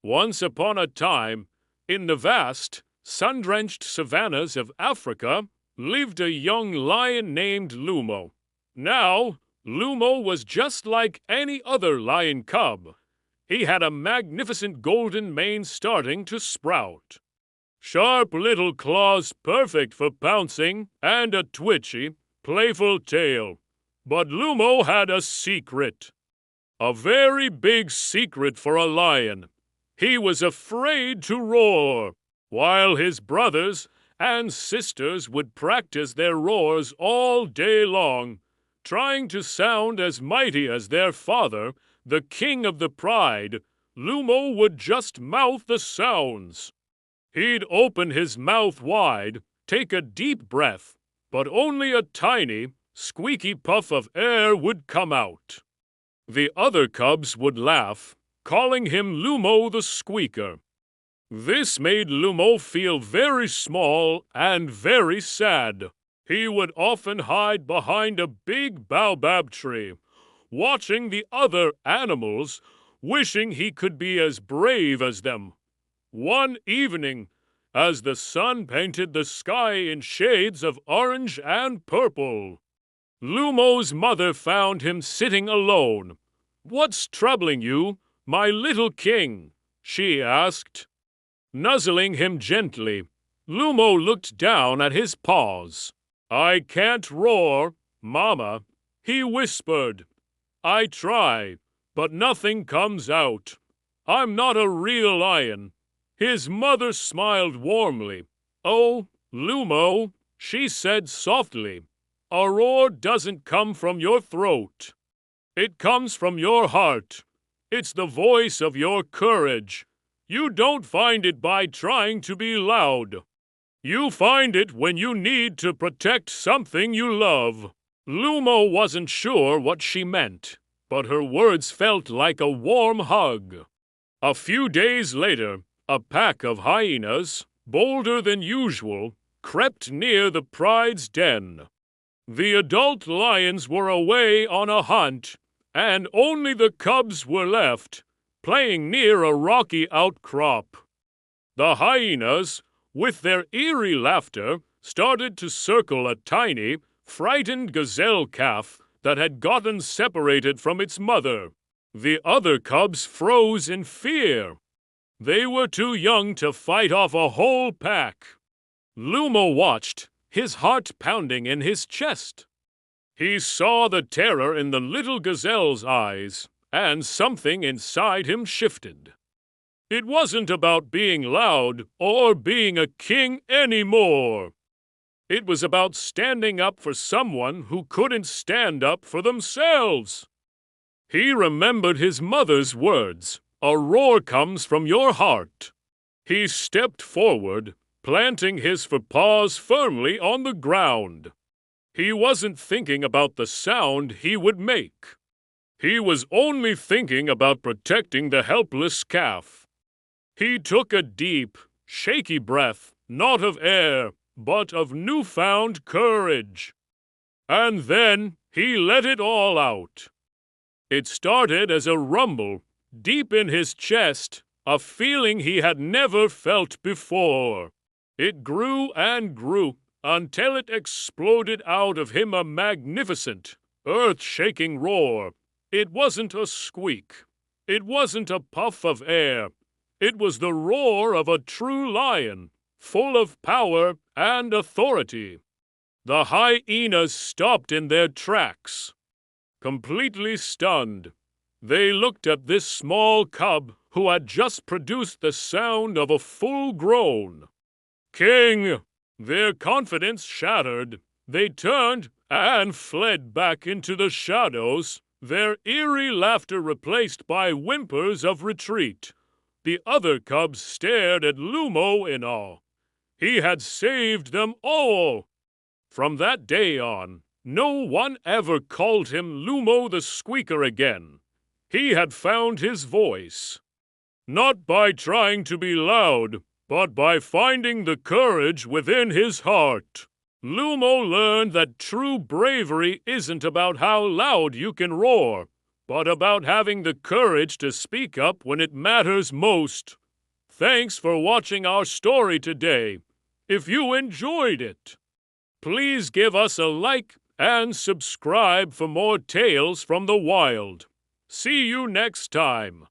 Once upon a time, in the vast, sun-drenched savannas of Africa, lived a young lion named Lumo. Now, Lumo was just like any other lion cub. He had a magnificent golden mane starting to sprout, sharp little claws perfect for pouncing, and a twitchy, playful tail. But Lumo had a secret. A very big secret for a lion. He was afraid to roar, while his brothers and sisters would practice their roars all day long, trying to sound as mighty as their father, the king of the pride. Lumo would just mouth the sounds. He'd open his mouth wide, take a deep breath, but only a tiny, squeaky puff of air would come out. The other cubs would laugh, calling him Lumo the Squeaker. This made Lumo feel very small and very sad. He would often hide behind a big baobab tree, watching the other animals, wishing he could be as brave as them. One evening, as the sun painted the sky in shades of orange and purple, Lumo's mother found him sitting alone. "What's troubling you, my little king?" she asked. Nuzzling him gently, Lumo looked down at his paws. "I can't roar, Mama," he whispered. "I try, but nothing comes out. I'm not a real lion." His mother smiled warmly. "Oh, Lumo," she said softly, "a roar doesn't come from your throat. It comes from your heart. It's the voice of your courage. You don't find it by trying to be loud. You find it when you need to protect something you love." Lumo wasn't sure what she meant, but her words felt like a warm hug. A few days later, a pack of hyenas, bolder than usual, crept near the pride's den. The adult lions were away on a hunt, and only the cubs were left, playing near a rocky outcrop. The hyenas, with their eerie laughter, started to circle a tiny, frightened gazelle calf that had gotten separated from its mother. The other cubs froze in fear. They were too young to fight off a whole pack. Lumo watched, his heart pounding in his chest. He saw the terror in the little gazelle's eyes, and something inside him shifted. It wasn't about being loud or being a king anymore. It was about standing up for someone who couldn't stand up for themselves. He remembered his mother's words, "A roar comes from your heart." He stepped forward, planting his paws firmly on the ground. He wasn't thinking about the sound he would make. He was only thinking about protecting the helpless calf. He took a deep, shaky breath, not of air, but of newfound courage. And then he let it all out. It started as a rumble, deep in his chest, a feeling he had never felt before. It grew and grew, until it exploded out of him a magnificent, earth-shaking roar. It wasn't a squeak. It wasn't a puff of air. It was the roar of a true lion, full of power and authority. The hyenas stopped in their tracks, completely stunned. They looked at this small cub who had just produced the sound of a full-grown king. Their confidence shattered. They turned and fled back into the shadows, their eerie laughter replaced by whimpers of retreat. The other cubs stared at Lumo in awe. He had saved them all. From that day on, no one ever called him Lumo the Squeaker again. He had found his voice, not by trying to be loud, but by finding the courage within his heart. Lumo learned that true bravery isn't about how loud you can roar, but about having the courage to speak up when it matters most. Thanks for watching our story today. If you enjoyed it, please give us a like and subscribe for more tales from the wild. See you next time.